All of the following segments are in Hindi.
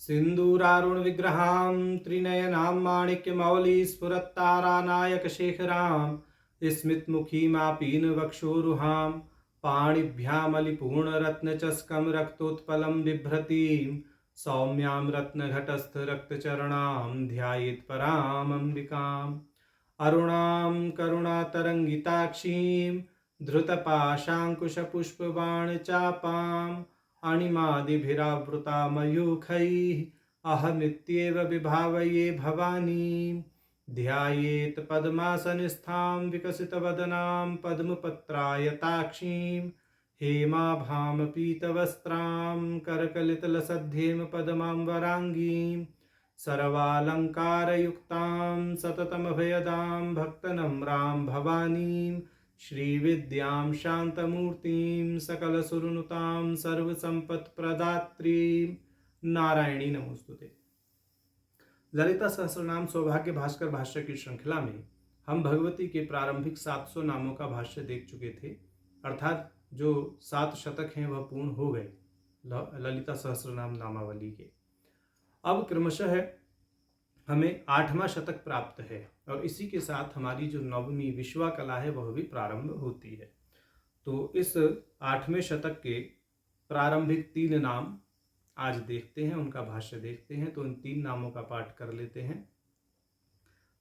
सिन्दूरारुण विग्रहां त्रिनयनां माणिक्यमौलि स्फुरत्तारानायकशेखरां स्मितमुखीमापीनवक्षोरुहां पाणिभ्यामलिपूर्णरत्नचस्कं रक्तोत्पलं बिभ्रतीं सौम्यां रत्नघटस्थरक्तचरणां ध्यायेत् परामम्बिकाम् अरुणां करुणातरङ्गिताक्षीं धृतपाशाङ्कुशपुष्पबाणचापाम् अणिमादिभिरावृता मयूखैः अहमित्येव विभावये भवानीं ध्यायेत् पद्मासनस्थां विकसितवदनां पद्मपत्रायताक्षीं हेमाभां पीतवस्त्रां करकलितलसद्धेम पद्माम्बराङ्गीं सर्वालङ्कारयुक्तां सततमभयदां भक्तनम्रां भवानीं श्रीविद्यां शान्तमूर्तिं सकलसुरनुतां सर्वसम्पत्प्रदात्रीं नारायणी नमोस्तुते। ललिता सहस्रनाम सौभाग्य भास्कर भाष्य की श्रृंखला में हम भगवती के प्रारंभिक 700 नामों का भाष्य देख चुके थे, अर्थात जो 7 शतक हैं वह पूर्ण हो गए ललिता सहस्रनाम नामावली के। अब क्रमशः हमें 8वां शतक प्राप्त है और इसी के साथ हमारी जो 9वीं विश्वा कला है वह भी प्रारंभ होती है। तो इस 8वें शतक के प्रारंभिक 3 नाम आज देखते हैं, उनका भाष्य देखते हैं। तो इन 3 नामों का पाठ कर लेते हैं।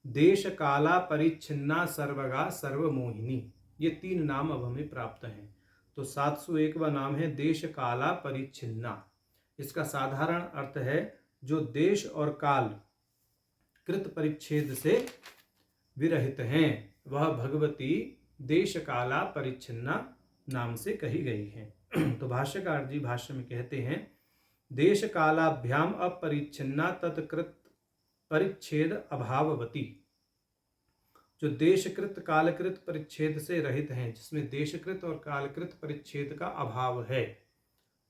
देश काला परिच्छिन्ना सर्वगा सर्वमोहिनी, ये 3 नाम अब हमें प्राप्त हैं। तो 701वां नाम है देश काला परिच्छिन्ना। इसका साधारण अर्थ है जो देश और काल कृत परिच्छेद से विरहित हैं, वह भगवती देश काला परिच्छिन्ना नाम से कही गई हैं। तो भाष्यकार जी भाष्य में कहते हैं देश कालाभ्याम अपरिच्छिन्ना तत्कृत परिच्छेद अभाववती। जो देशकृत कालकृत परिच्छेद से रहित हैं, जिसमें देशकृत और कालकृत परिच्छेद का अभाव है,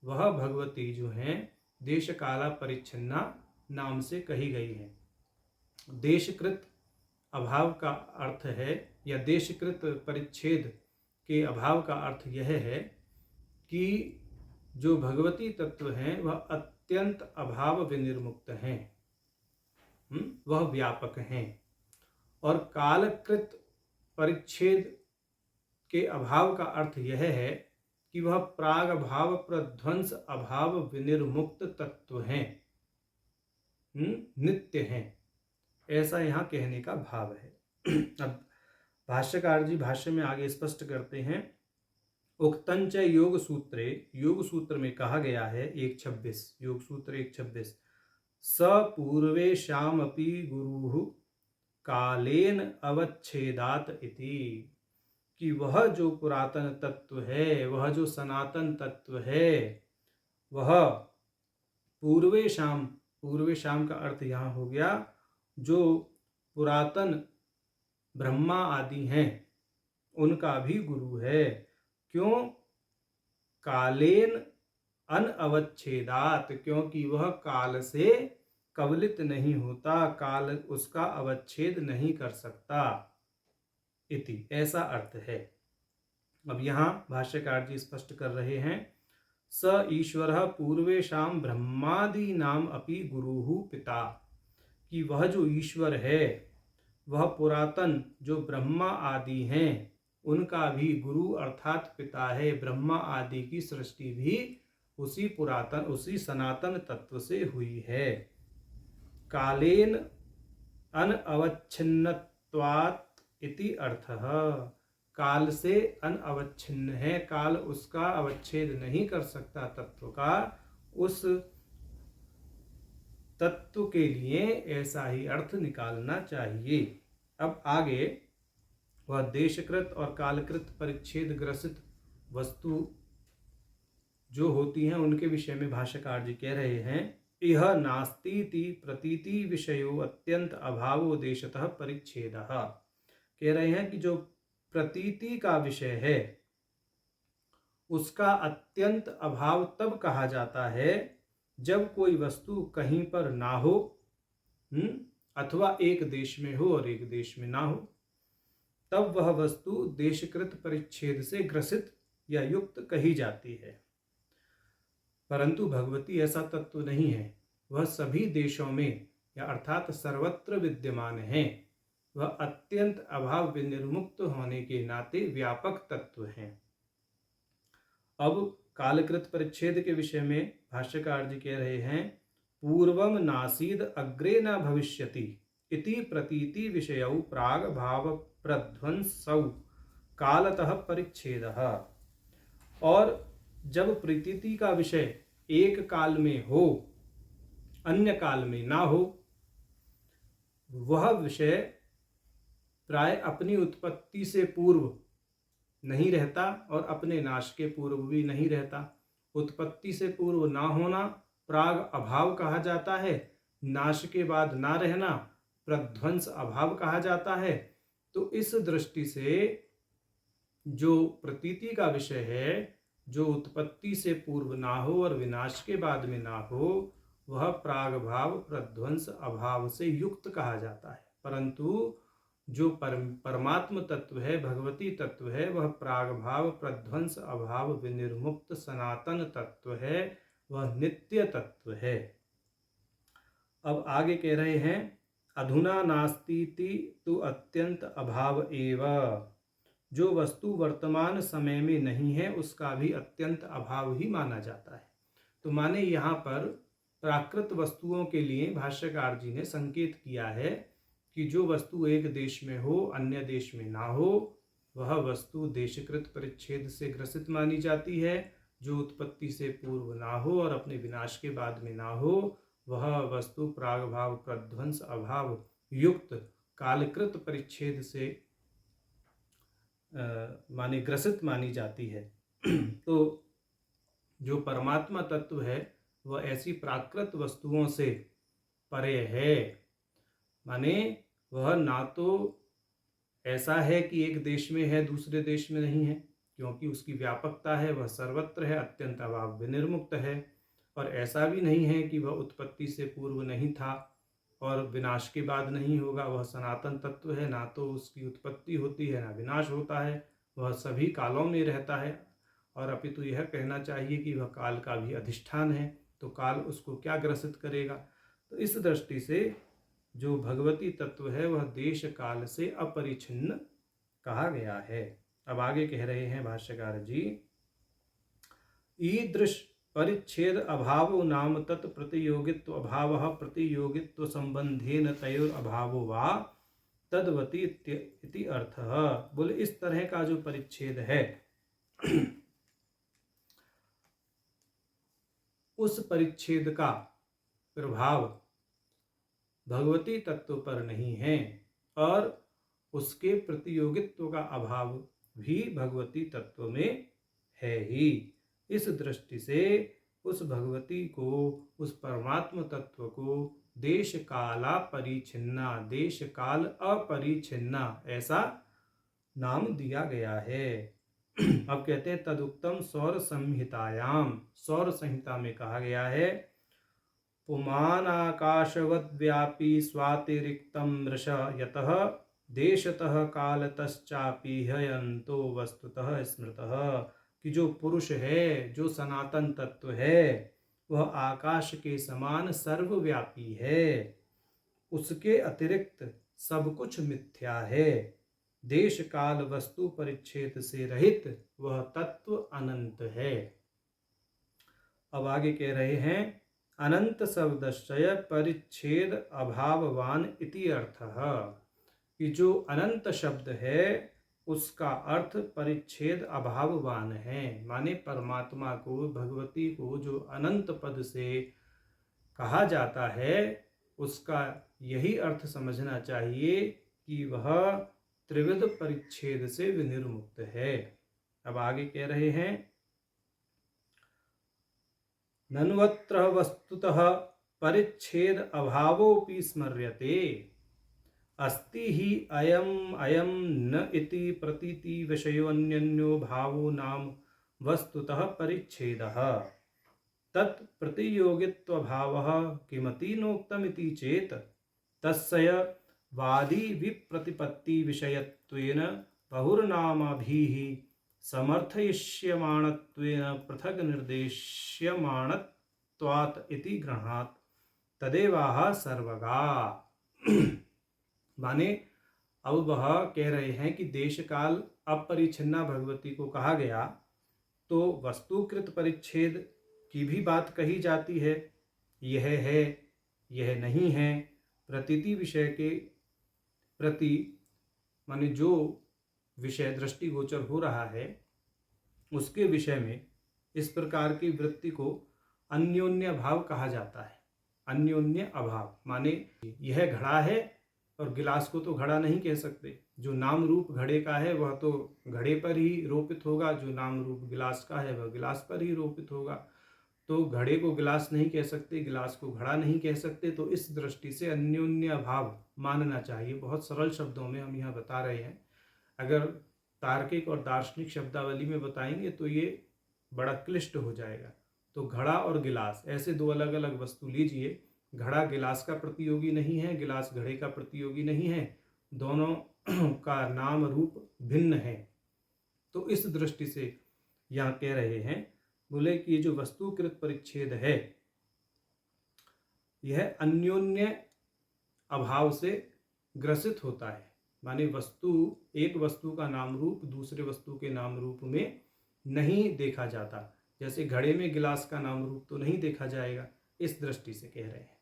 वह भगवती जो हैं देश काला परिच्छिन्ना नाम से कही गई हैं। देशकृत अभाव का अर्थ है या देशकृत परिच्छेद के अभाव का अर्थ यह है कि जो भगवती तत्व हैं वह अत्यंत अभाव विनिर्मुक्त हैं, वह व्यापक हैं। और कालकृत परिच्छेद के अभाव का अर्थ यह है कि वह प्राग भाव प्रध्वंस अभाव विनिर्मुक्त तत्व हैं, नित्य हैं, ऐसा यहाँ कहने का भाव है। अब भाष्यकार जी भाष्य में आगे स्पष्ट करते हैं उक्तंच योग सूत्रे, योग सूत्र में कहा गया है 1.26, योग सूत्र 1.26 स पूर्वेशामपि गुरुः कालेन अवच्छेदात इति, कि वह जो पुरातन तत्व है, वह जो सनातन तत्व है, वह पूर्वेशाम, पूर्वेशाम का अर्थ यहाँ हो गया जो पुरातन ब्रह्मा आदि हैं उनका भी गुरु है। क्यों? कालेन अनअवच्छेदात, क्योंकि वह काल से कवलित नहीं होता, काल उसका अवच्छेद नहीं कर सकता, इति, ऐसा अर्थ है। अब यहाँ भाष्यकार जी स्पष्ट कर रहे हैं स ईश्वरः पूर्वेशाम ब्रह्मादीनाम अपि गुरुः पिता, कि वह जो ईश्वर है वह पुरातन जो ब्रह्मा आदि हैं उनका भी गुरु अर्थात पिता है। ब्रह्मा आदि की सृष्टि भी उसी पुरातन, उसी सनातन तत्व से हुई है। कालेन अनअवच्छिन्नत्वात् इति अर्थः, काल से अनअवच्छिन्न है, काल उसका अवच्छेद नहीं कर सकता तत्व का, उस तत्व के लिए ऐसा ही अर्थ निकालना चाहिए। अब आगे वह देशकृत और कालकृत परिच्छेद ग्रसित वस्तु जो होती हैं उनके विषय में भाष्यकार जी कह रहे हैं इह नास्तीति प्रतीति विषयो अत्यंत अभावो देशतः परिच्छेदः। कह रहे हैं कि जो प्रतीति का विषय है उसका अत्यंत अभाव तब कहा जाता है जब कोई वस्तु कहीं पर ना हो, अथवा एक देश में हो और एक देश में ना हो, तब वह वस्तु देशकृत परिच्छेद से ग्रसित या युक्त कही जाती है। परंतु भगवती ऐसा तत्व नहीं है। वह सभी देशों में या अर्थात सर्वत्र विद्यमान है। वह अत्यंत अभाव विनिर्मुक्त होने के नाते व्यापक तत्व है। अब कालकृत परिच्छेद के विषय में भाष्यकार जी कह रहे हैं, पूर्वम नासीद अग्रे न भविष्यति इति प्रतीति विषयौ प्राग भाव प्रध्वंसौ कालतः परिच्छेदः। और जब प्रतीति का विषय एक काल में हो अन्य काल में ना हो, वह विषय प्राय अपनी उत्पत्ति से पूर्व नहीं रहता और अपने नाश के पूर्व भी नहीं रहता। उत्पत्ति से पूर्व ना होना प्राग अभाव कहा जाता है, नाश के बाद ना रहना प्रध्वंस अभाव कहा जाता है। तो इस दृष्टि से जो प्रतीति का विषय है, जो उत्पत्ति से पूर्व ना हो और विनाश के बाद में ना हो, वह प्राग भाव प्रध्वंस अभाव से युक्त कहा जाता है। परंतु जो परमात्म तत्व है, भगवती तत्व है, वह प्राग भाव प्रध्वंस अभाव विनिर्मुक्त सनातन तत्व है, वह नित्य तत्व है। अब आगे कह रहे हैं, अधुना नास्तीति तु अत्यंत अभाव एव। जो वस्तु वर्तमान समय में नहीं है उसका भी अत्यंत अभाव ही माना जाता है। तो माने यहाँ पर प्राकृत वस्तुओं के लिए भाष्यकार जी ने संकेत किया है कि जो वस्तु एक देश में हो अन्य देश में ना हो, वह वस्तु देशकृत परिच्छेद से ग्रसित मानी जाती है। जो उत्पत्ति से पूर्व ना हो और अपने विनाश के बाद में ना हो, वह वस्तु प्रागभाव प्रध्वंस अभाव युक्त कालकृत परिच्छेद से माने ग्रसित मानी जाती है। तो जो परमात्मा तत्व है वह ऐसी प्राकृत वस्तुओं से परे है। माने वह ना तो ऐसा है कि एक देश में है दूसरे देश में नहीं है, क्योंकि उसकी व्यापकता है, वह सर्वत्र है, अत्यंत अभाव विनिर्मुक्त है। और ऐसा भी नहीं है कि वह उत्पत्ति से पूर्व नहीं था और विनाश के बाद नहीं होगा। वह सनातन तत्व है, ना तो उसकी उत्पत्ति होती है ना विनाश होता है, वह सभी कालों में रहता है। और अपितु यह कहना चाहिए कि वह काल का भी अधिष्ठान है, तो काल उसको क्या ग्रसित करेगा। तो इस दृष्टि से जो भगवती तत्व है वह देश काल से अपरिछिन्न कहा गया है। अब आगे कह रहे हैं भाष्यकार जी, ईदृश परिच्छेद अभावो नाम तत् प्रतियोगित्व अभावः प्रतियोगित्व संबंधेन तयोर अभावो वा तद्वती इति अर्थः। बोले इस तरह का जो परिच्छेद है उस परिच्छेद का प्रभाव भगवती तत्व पर नहीं है और उसके प्रतियोगित्व का अभाव भी भगवती तत्व में है ही। इस दृष्टि से उस भगवती को, उस परमात्म तत्व को देश काला परिच्छिन्ना, देश काल अपरिच्छिन्ना ऐसा नाम दिया गया है। अब कहते हैं तदुक्तम सौर संहितायाम, सौर संहिता में कहा गया है, पुमान आकाशवद्व्यापी स्वातिरिक्तम मृष यतः देशतः कालतश्चापि ह्ययन्तो वस्तुतः स्मृतः। कि जो पुरुष है, जो सनातन तत्व है, वह आकाश के समान सर्वव्यापी है, उसके अतिरिक्त सब कुछ मिथ्या है, देश काल वस्तु परिच्छेद से रहित वह तत्व अनंत है। अब आगे कह रहे हैं, अनंत शब्दश्चय परिच्छेद अभाववान इति अर्थः। कि जो अनंत शब्द है उसका अर्थ परिच्छेद अभाववान है। माने परमात्मा को, भगवती को जो अनंत पद से कहा जाता है उसका यही अर्थ समझना चाहिए कि वह त्रिविध परिच्छेद से विनिर्मुक्त है। अब आगे कह रहे हैं, नन्वत्र वस्तुतः परिच्छेद अभावोपि स्मर्यते अस्ति हि अयम अयम न इति प्रतीति विषयोऽन्यन्यो भावो नाम वस्तुतः परिच्छेदः तत् प्रतियोगित्वभावः किमति नोक्तमिति चेत् तस्य वादी विप्रतिपत्ति विषयत्वेन बहुर्नामभिः समर्थयिष्यमाणत्वेन पृथक् निर्देश्यमाणत्वात् इति गृह्णात्। तदेवाह सर्वगा। माने अब वह कह रहे हैं कि देश काल अपरिच्छिन्ना भगवती को कहा गया तो वस्तुकृत परिच्छेद की भी बात कही जाती है। यह है, यह नहीं है, प्रतीति विषय के प्रति माने जो विषय दृष्टिगोचर हो रहा है उसके विषय में इस प्रकार की वृत्ति को अन्योन्य अभाव कहा जाता है। अन्योन्य अभाव माने यह घड़ा है और गिलास को तो घड़ा नहीं कह सकते। जो नाम रूप घड़े का है वह तो घड़े पर ही रोपित होगा, जो नाम रूप गिलास का है वह गिलास पर ही रोपित होगा। तो घड़े को गिलास नहीं कह सकते, गिलास को घड़ा नहीं कह सकते। तो इस दृष्टि से अन्योन्य अभाव मानना चाहिए। बहुत सरल शब्दों में हम यहाँ बता रहे हैं। अगर तार्किक और दार्शनिक शब्दावली में बताएंगे तो ये बड़ा क्लिष्ट हो जाएगा। तो घड़ा और गिलास ऐसे दो अलग अलग वस्तु लीजिए। घड़ा गिलास का प्रतियोगी नहीं है, गिलास घड़े का प्रतियोगी नहीं है, दोनों का नाम रूप भिन्न है। तो इस दृष्टि से यहाँ कह रहे हैं, बोले कि ये जो वस्तुकृत परिच्छेद है यह अन्योन्य अभाव से ग्रसित होता है। माने एक वस्तु का नाम रूप दूसरे वस्तु के नाम रूप में नहीं देखा जाता। जैसे घड़े में गिलास का नाम रूप तो नहीं देखा जाएगा, इस दृष्टि से कह रहे हैं।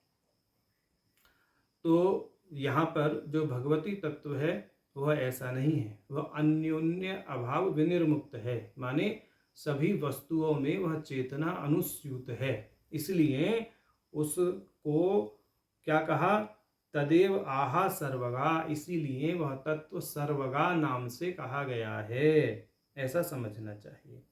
तो यहाँ पर जो भगवती तत्व है वह ऐसा नहीं है, वह अन्योन्य अभाव विनिर्मुक्त है। माने सभी वस्तुओं में वह चेतना अनुस्यूत है, इसलिए उसको क्या कहा, तदेव आहा सर्वगा, इसीलिए वह तत्व सर्वगा नाम से कहा गया है, ऐसा समझना चाहिए।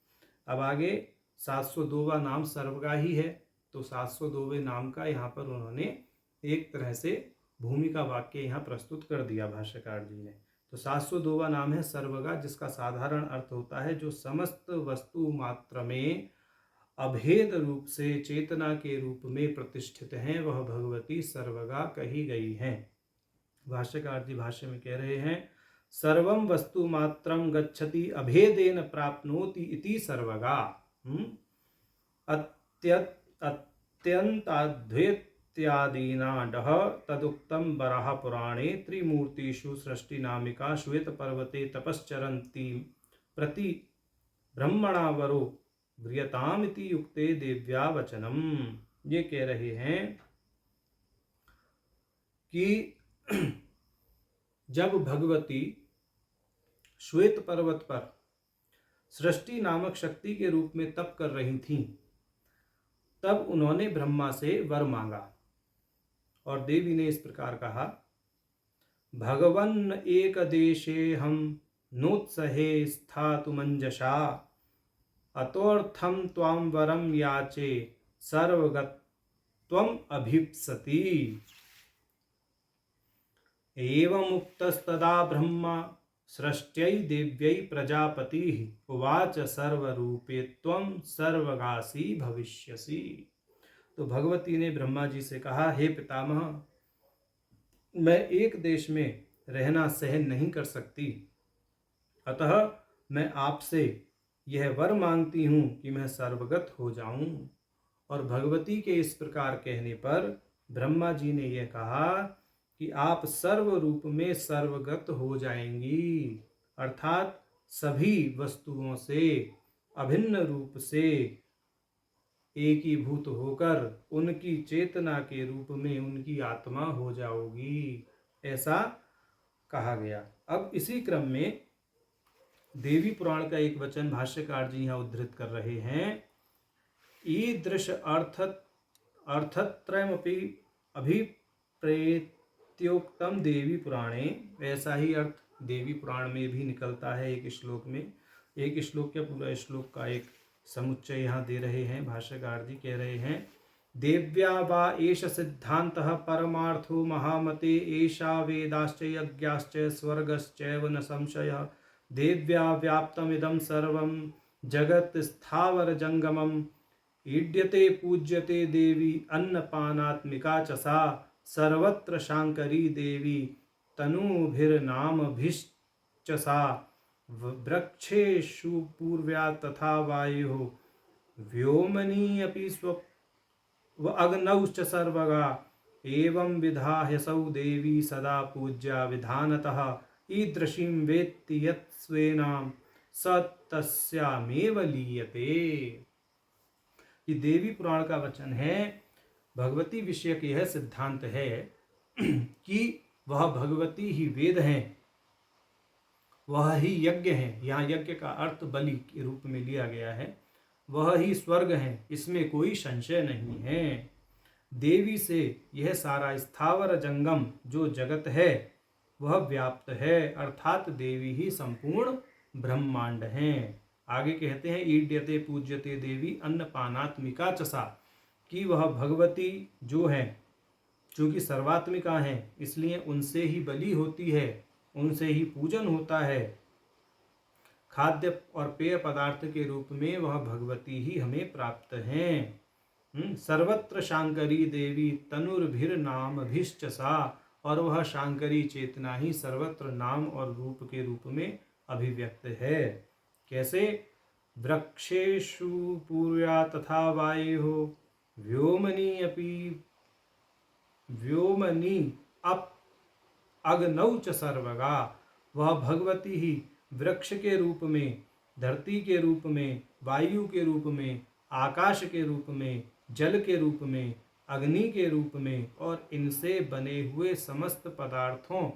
अब आगे 702वां नाम सर्वगा ही है। तो 702वें नाम का यहाँ पर उन्होंने एक तरह से भूमिका वाक्य यहाँ प्रस्तुत कर दिया भाष्यकार जी ने। तो 702वां नाम है सर्वगा, जिसका साधारण अर्थ होता है जो समस्त वस्तु मात्र में अभेद रूप से चेतना के रूप में प्रतिष्ठित हैं, वह भगवती सर्वगा कही गई हैं। भाष्यकार जी भाष्य में कह रहे हैं, सर्वं वस्तु मात्रं गच्छति अभेदेन प्राप्नोति इति सर्वगा। अत्यंताद्वैत्यादीनाडः तदुक्तं वराह पुराणे त्रिमूर्तिषु सृष्टिनामिका श्वेत पर्वते तपश्चरन्ती प्रति ब्रह्मणावरो व्रियताम इति युक्ते देव्या वचनम। ये कह रहे हैं कि जब भगवती श्वेत पर्वत पर सृष्टि नामक शक्ति के रूप में तप कर रही थीं, तब उन्होंने ब्रह्मा से वर मांगा और देवी ने इस प्रकार कहा, भगवन् एक देशे हम नोत्सहे स्थातुमंजसा अतोर्थम त्वाम वरम याचे सर्वगत्वम अभीप्सति। एवमुक्तस्तदा ब्रह्मा सृष्ट्यै देव्यै प्रजापतिः उवाच सर्वरूपे त्वं सर्वगासी भविष्यसि। तो भगवती ने ब्रह्मा जी से कहा, हे पितामह, मैं एक देश में रहना सहन नहीं कर सकती, अतः मैं आपसे यह वर मांगती हूँ कि मैं सर्वगत हो जाऊं। और भगवती के इस प्रकार कहने पर ब्रह्मा जी ने यह कहा कि आप सर्व रूप में सर्वगत हो जाएंगी, अर्थात सभी वस्तुओं से अभिन्न रूप से एकीभूत होकर उनकी चेतना के रूप में उनकी आत्मा हो जाओगी, ऐसा कहा गया। अब इसी क्रम में देवी पुराण का एक वचन भाष्यकार जी यहाँ उद्धृत कर रहे हैं, ईदृश अर्थत्रयमपि अभिप्रेत्योक्तम देवी पुराणे। ऐसा ही अर्थ देवी पुराण में भी निकलता है एक श्लोक में। एक श्लोक या पूरा श्लोक का एक समुच्चय यहाँ दे रहे हैं भाष्यकार जी, कह रहे हैं, देव्या वा एष सिद्धान्तः परमार्थो महामते एषा वेदाश्च यज्ञाश्च स्वर्गश्चैव न संशयः देव्या व्याप्तमिदं सर्वं जगत् स्थावर जंगमम् ईड्यते पूज्यते देवी अन्नपानात्मिका च सा सर्वत्र शांकरी देवी तनूभिर्नामभिश्च सा वृक्षेषु पूर्व्या तथा वायुः व्योमनी अपि स्व अग्नौ च सर्वगा एवं विधा ह्यसौ देवी सदा पूज्या विधानतः ईदृशीं वेत्ति यत् स्वेनां स तस्यामेव लीयते। ये देवी पुराण का वचन है। भगवती विषयक यह सिद्धांत है कि वह भगवती ही वेद हैं, वह ही यज्ञ है। यहाँ यज्ञ का अर्थ बलि के रूप में लिया गया है। वह ही स्वर्ग है, इसमें कोई संशय नहीं है। देवी से यह सारा स्थावर जंगम जो जगत है वह व्याप्त है, अर्थात देवी ही संपूर्ण ब्रह्मांड है। आगे कहते हैं ईड्यते पूज्यते देवी अन्नपानात्मिका चसा, कि वह भगवती जो है, चूंकि सर्वात्मिका है, इसलिए उनसे ही बलि होती है, उनसे ही पूजन होता है। खाद्य और पेय पदार्थ के रूप में वह भगवती ही हमें प्राप्त हैं। सर्वत्र शांकरी देवी तनुर्भिर नाम भिश्चसा, और वह शांकरी चेतना ही सर्वत्र नाम और रूप के रूप में अभिव्यक्त है। कैसे? वृक्षेषु पूर्या तथा वायु व्योमनी अपि व्योमनी अप अग्नौ च सर्वगा। वह भगवती ही वृक्ष के रूप में, धरती के रूप में, वायु के रूप में, आकाश के रूप में, जल के रूप में, अग्नि के रूप में और इनसे बने हुए समस्त पदार्थों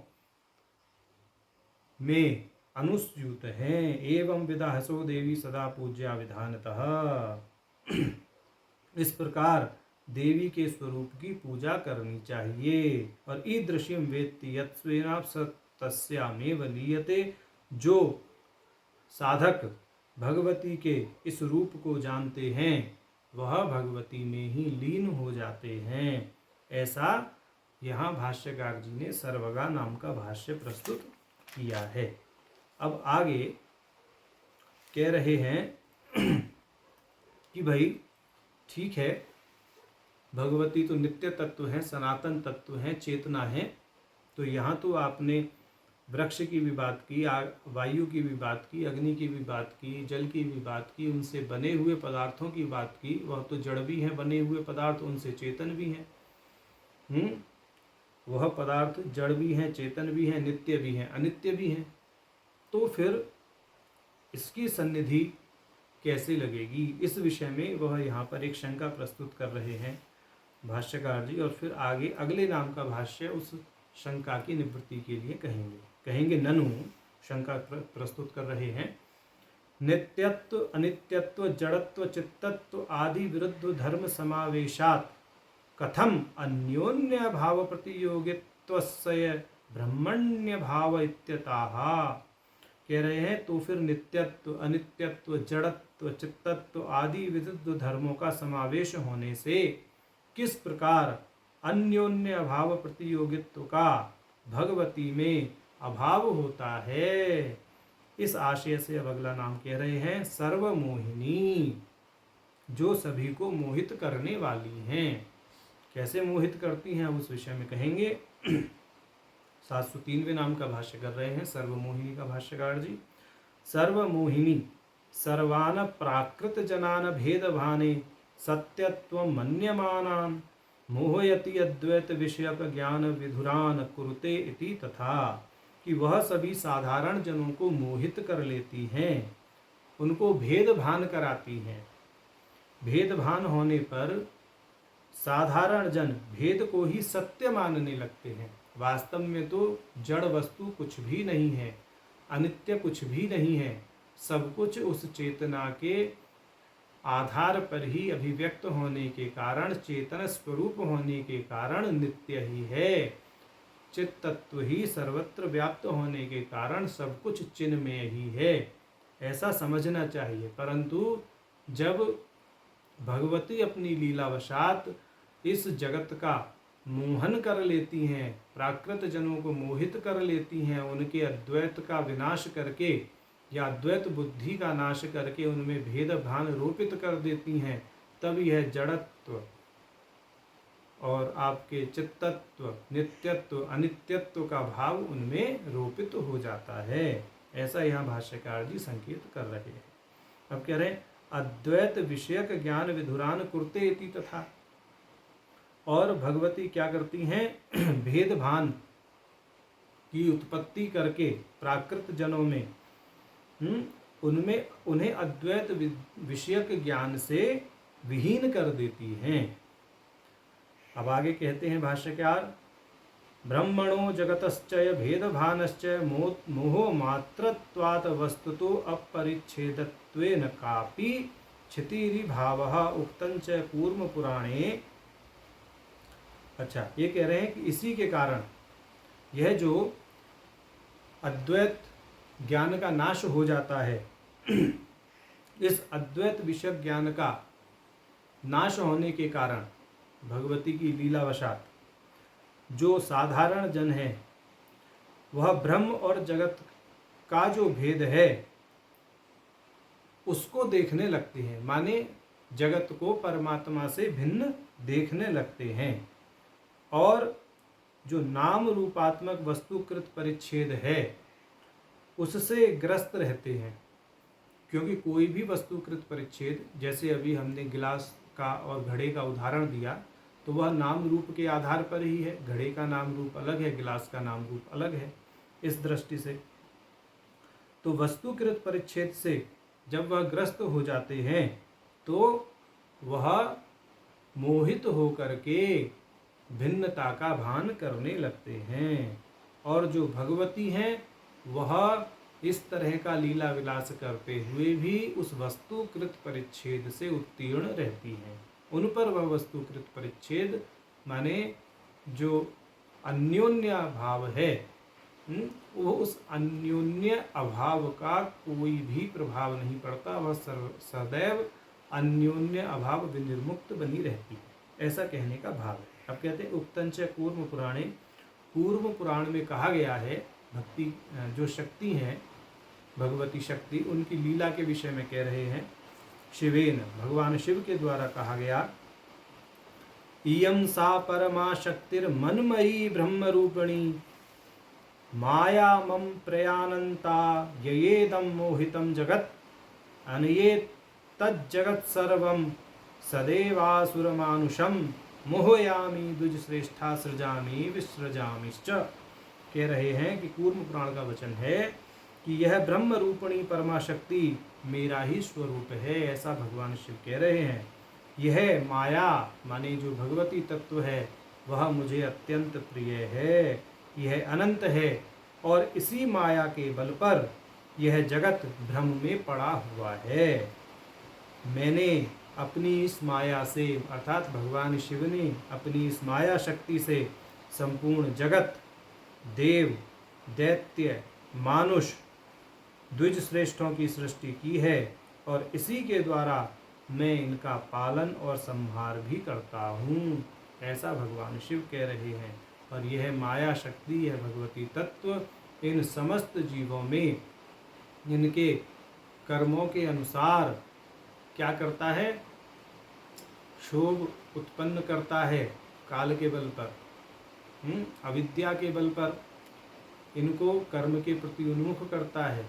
में अनुस्यूत हैं। एवं विदा हसो देवी सदा पूज्या विधानतः। इस प्रकार देवी के स्वरूप की पूजा करनी चाहिए। और ईदृशीं वेत्ति यत् स्वेना स तस्यामेव लीयते, जो साधक भगवती के इस रूप को जानते हैं वह भगवती में ही लीन हो जाते हैं। ऐसा यहाँ भाष्यकार जी ने सर्वगा नाम का भाष्य प्रस्तुत किया है। अब आगे कह रहे हैं कि भाई ठीक है, भगवती तो नित्य तत्व है, सनातन तत्व है, चेतना है। तो यहाँ तो आपने वृक्ष की भी बात की, वायु की भी बात की, अग्नि की भी बात की, जल की भी बात की, उनसे बने हुए पदार्थों की बात की। वह तो जड़ भी हैं बने हुए पदार्थ, उनसे चेतन भी हैं। वह पदार्थ जड़ भी हैं, चेतन भी हैं, नित्य भी हैं, अनित्य भी हैं। तो फिर इसकी सन्निधि कैसे लगेगी, इस विषय में वह यहाँ पर एक शंका प्रस्तुत कर रहे हैं भाष्यकार जी। और फिर आगे अगले नाम का भाष्य उस शंका की निवृत्ति के लिए कहेंगे ननु, शंका प्रस्तुत कर रहे हैं। नित्यत्व अनित्यत्व जड़त्व चित्तत्व आदि विरुद्ध धर्म समावेशात् कथम अन्योन्य भाव प्रतियोगित्वस्य ब्रह्मण्य भाव इत्यताः। कह रहे हैं तो फिर नित्यत्व अनित्यत्व जड़त्व चित्तत्व आदि विरुद्ध धर्मों का समावेश होने से किस प्रकार अन्योन्य अभाव प्रतियोगित्व का भगवती में अभाव होता है। इस आशय से अब अगला नाम कह रहे हैं सर्वमोहिनी, जो सभी को मोहित करने वाली हैं। कैसे मोहित करती हैं उस विषय में कहेंगे। 703वें नाम का भाष्य कर रहे हैं सर्वमोहिनी का भाष्यकार जी। सर्वमोहिनी सर्वान प्राकृत जनान भेदभाने सत्यत्व मन्यमानान मोहयति अद्वैत विषयक ज्ञान विधुरान कुरुते इति तथा, कि वह सभी साधारण जनों को मोहित कर लेती हैं, उनको भेद भान कराती हैं। भेद भान होने पर साधारण जन भेद को ही सत्य मानने लगते हैं। वास्तव में तो जड़ वस्तु कुछ भी नहीं है, अनित्य कुछ भी नहीं है, सब कुछ उस चेतना के आधार पर ही अभिव्यक्त होने के कारण, चेतन स्वरूप होने के कारण नित्य ही है। चित तत्व ही सर्वत्र व्याप्त होने के कारण सब कुछ चिन्मय ही है, ऐसा समझना चाहिए। परंतु जब भगवती अपनी लीलावशात इस जगत का मोहन कर लेती हैं, प्राकृत जनों को मोहित कर लेती हैं, उनके अद्वैत का विनाश करके या अद्वैत बुद्धि का नाश करके उनमें भेद भान रोपित कर देती हैं, तब यह जड़त्व और आपके चित्तत्व, नित्यत्व, अनित्यत्व का भाव उनमें रोपित हो जाता है। ऐसा यहाँ भाष्यकार जी संकेत कर रहे हैं। अब कह रहे हैं अद्वैत विषयक ज्ञान विधुरान कुरुते इति तथा, और भगवती क्या करती हैं भेद भान की उत्पत्ति करके प्राकृत जनों में उनमें उन्हें अद्वैत विषयक ज्ञान से विहीन कर देती हैं। अब आगे कहते हैं भाष्यकार, ब्रह्मणो जगतश्चय भेदभानश्चय मोहो मात्रत्वात् वस्तुतो अपरिच्छेदत्वेन कापि क्षितिरिभावः उक्तञ्च कूर्म पुराणे। अच्छा, ये कह रहे हैं कि इसी के कारण यह जो अद्वैत ज्ञान का नाश हो जाता है, इस अद्वैत विषय ज्ञान का नाश होने के कारण भगवती की लीलावशात जो साधारण जन है वह ब्रह्म और जगत का जो भेद है उसको देखने लगते हैं, माने जगत को परमात्मा से भिन्न देखने लगते हैं और जो नाम रूपात्मक वस्तुकृत परिच्छेद है उससे ग्रस्त रहते हैं। क्योंकि कोई भी वस्तुकृत परिच्छेद, जैसे अभी हमने गिलास का और घड़े का उदाहरण दिया, तो वह नाम रूप के आधार पर ही है। घड़े का नाम रूप अलग है, गिलास का नाम रूप अलग है। इस दृष्टि से तो वस्तुकृत परिच्छेद से जब वह ग्रस्त हो जाते हैं तो वह मोहित होकर के भिन्नता का भान करने लगते हैं। और जो भगवती हैं वह इस तरह का लीला विलास करते हुए भी उस वस्तुकृत परिच्छेद से उत्तीर्ण रहती हैं। उन पर वह वस्तुकृत परिच्छेद माने जो अन्योन्य भाव है, वो उस अन्योन्य अभाव का कोई भी प्रभाव नहीं पड़ता। वह सदैव अन्योन्य अभाव विनिर्मुक्त बनी रहती है, ऐसा कहने का भाव है। अब कहते हैं उक्तंच कूर्म पुराणे, पूर्व पुराण में कहा गया है भक्ति जो शक्ति हैं भगवती शक्ति, उनकी लीला के विषय में कह रहे हैं। शिवेन, भगवान शिव के द्वारा कहा गया, इयं सा परमा शक्तिर्मन्मयी ब्रह्मरूपिणी माया मम प्रयानन्ता ययेदं मोहितं जगत् अनये तज्जगत् सर्वं सदेवासुरमानुषं मोहयामि द्विजश्रेष्ठा सृजामि विसृजामिश्च। कह रहे हैं कि कूर्म पुराण का वचन है कि यह ब्रह्म रूपिणी परमा शक्ति मेरा ही स्वरूप है, ऐसा भगवान शिव कह रहे हैं। यह माया माने जो भगवती तत्व है वह मुझे अत्यंत प्रिय है, यह अनंत है और इसी माया के बल पर यह जगत भ्रम में पड़ा हुआ है। मैंने अपनी इस माया से अर्थात भगवान शिव ने अपनी इस माया शक्ति से संपूर्ण जगत, देव, दैत्य, मानुष, द्विज श्रेष्ठों की सृष्टि की है और इसी के द्वारा मैं इनका पालन और संहार भी करता हूँ, ऐसा भगवान शिव कह रहे हैं। और यह माया शक्ति, यह भगवती तत्व इन समस्त जीवों में इनके कर्मों के अनुसार क्या करता है, क्षोभ उत्पन्न करता है। काल के बल पर, अविद्या के बल पर इनको कर्म के प्रति उन्मुख करता है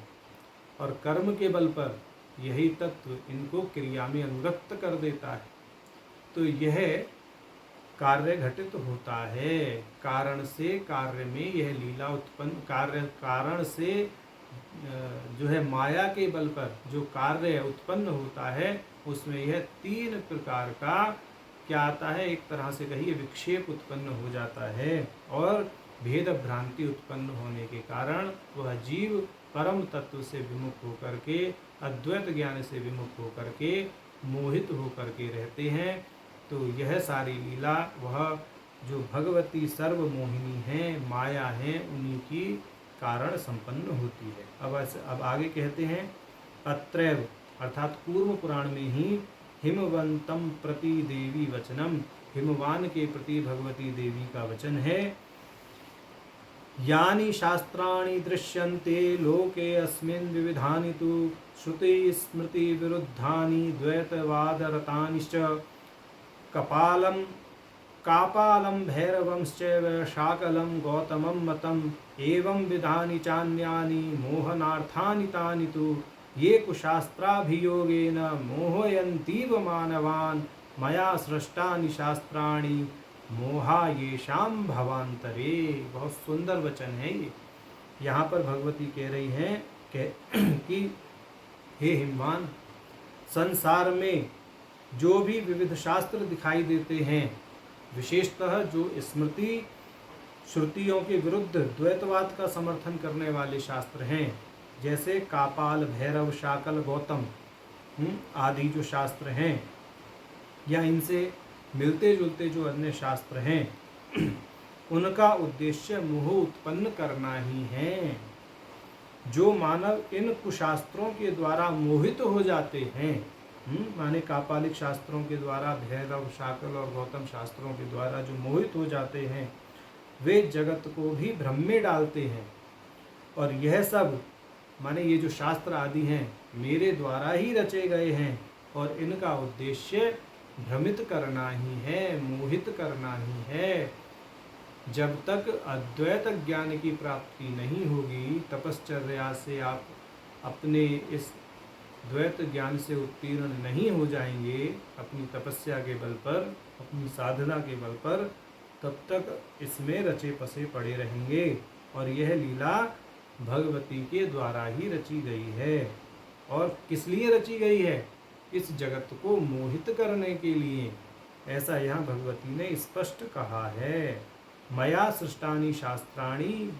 और कर्म के बल पर यही तत्व इनको क्रिया में अनुरक्त कर देता है। तो यह कार्य घटित होता है, कारण से कार्य में यह लीला उत्पन्न, कारण से जो है माया के बल पर जो कार्य उत्पन्न होता है उसमें यह तीन प्रकार का क्या आता है, एक तरह से कहिए विक्षेप उत्पन्न हो जाता है और भेद भ्रांति उत्पन्न होने के कारण वह जीव परम तत्व से विमुख होकर के, अद्वैत ज्ञान से विमुख होकर के, मोहित होकर के रहते हैं। तो यह सारी लीला वह जो भगवती सर्वमोहिनी हैं, माया हैं, उन्हीं की कारण संपन्न होती है। अब आगे कहते हैं, अत्रैव अर्थात पूर्व पुराण में ही हिमवंतम प्रति देवी वचनम, हिमवान के प्रति भगवती देवी का वचन है। यानि शास्त्राणि दृश्यन्ते लोके अस्मिन् विविधानि तु श्रुति स्मृति विरुद्धानि द्वैतवादरतानि च कपालं कापालं भैरवंश्चैव शाकलं गौतमं मतम् एवं विधानि चान्यानि मोहनार्थानि तानि तु ये कुशास्त्राभियोगेन मोहयन्तीव मानवान् मया सृष्टानि शास्त्राणि मोहा येषाम भवांतरे। बहुत सुंदर वचन है ये। यहाँ पर भगवती कह रही हैं कि हे हिमवान, संसार में जो भी विविध शास्त्र दिखाई देते हैं, विशेषतः जो स्मृति श्रुतियों के विरुद्ध द्वैतवाद का समर्थन करने वाले शास्त्र हैं, जैसे कापाल, भैरव, शाकल, गौतम आदि जो शास्त्र हैं, या इनसे मिलते जुलते जो अन्य शास्त्र हैं, उनका उद्देश्य मोह उत्पन्न करना ही है। जो मानव इन कुशास्त्रों के द्वारा मोहित हो जाते हैं, माने कापालिक शास्त्रों के द्वारा, भैरव, शाकल और गौतम शास्त्रों के द्वारा जो मोहित हो जाते हैं, वे जगत को भी भ्रम में डालते हैं। और यह सब माने ये जो शास्त्र आदि हैं मेरे द्वारा ही रचे गए हैं, और इनका उद्देश्य भ्रमित करना ही है, मोहित करना ही है। जब तक अद्वैत ज्ञान की प्राप्ति नहीं होगी, तपश्चर्या से आप अपने इस द्वैत ज्ञान से उत्तीर्ण नहीं हो जाएंगे, अपनी तपस्या के बल पर, अपनी साधना के बल पर, तब तक इसमें रचे पसे पड़े रहेंगे। और यह लीला भगवती के द्वारा ही रची गई है। और किस लिए रची गई है? इस जगत को मोहित करने के लिए। ऐसा यहाँ भगवती ने स्पष्ट कहा है। मया सृष्टानि शास्त्राणि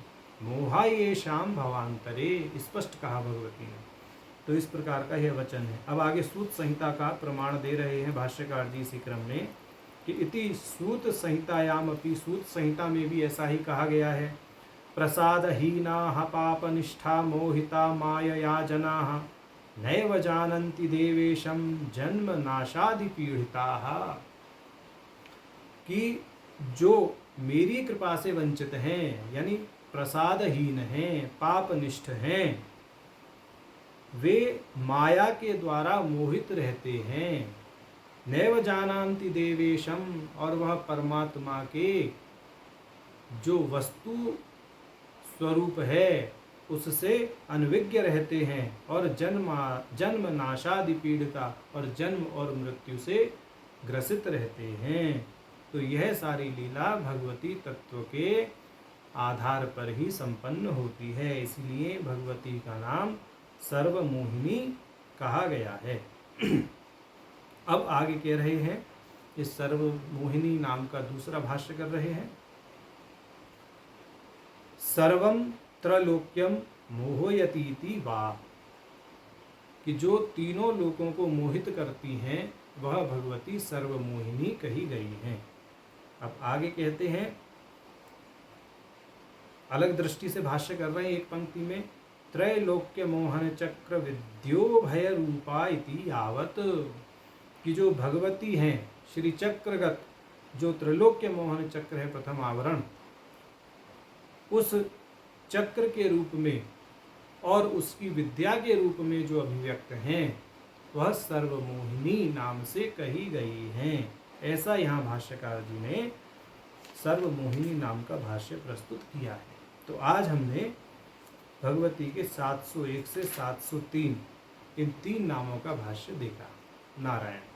मोहायेषां भवांतरे, स्पष्ट कहा भगवती ने। तो इस प्रकार का यह वचन है। अब आगे सूत संहिता का प्रमाण दे रहे हैं भाष्यकार जी इसी क्रम में कि इति सूत संहितायाम अपि, सूत संहिता में भी ऐसा ही कहा गया है। प्रसादहीनाः पापनिष्ठा मोहिता मायया जनाः नैव जानन्ति देवेशं जन्म नाशादि पीड़िताः, कि जो मेरी कृपा से वंचित हैं, यानी प्रसादहीन हैं, पापनिष्ठ हैं, वे माया के द्वारा मोहित रहते हैं। नैव जानन्ति देवेशम, और वह परमात्मा के जो वस्तु स्वरूप है उससे अनविज्ञ रहते हैं। और जन्म नाशादि पीड़िता, और जन्म और मृत्यु से ग्रसित रहते हैं। तो यह सारी लीला भगवती तत्व के आधार पर ही संपन्न होती है। इसलिए भगवती का नाम सर्वमोहिनी कहा गया है। अब आगे कह रहे हैं, इस सर्वमोहिनी नाम का दूसरा भाष्य कर रहे हैं। सर्वम त्रलोक्यम मोहयतीति वा, कि जो तीनों लोकों को मोहित करती हैं वह भगवती सर्वमोहिनी कही गई हैं। अब आगे कहते हैं, अलग दृष्टि से भाष्य कर रहे हैं एक पंक्ति में, त्रैलोक्य मोहन चक्र विद्यो भय रूपा इति यावत, कि जो भगवती हैं श्री चक्रगत, जो त्रैलोक्य मोहन चक्र है प्रथम आवरण, उस चक्र के रूप में और उसकी विद्या के रूप में जो अभिव्यक्त हैं वह सर्वमोहिनी नाम से कही गई हैं। ऐसा यहाँ भाष्यकार जी ने सर्वमोहिनी नाम का भाष्य प्रस्तुत किया है। तो आज हमने भगवती के 701 से 703 इन 3 नामों का भाष्य देखा। नारायण।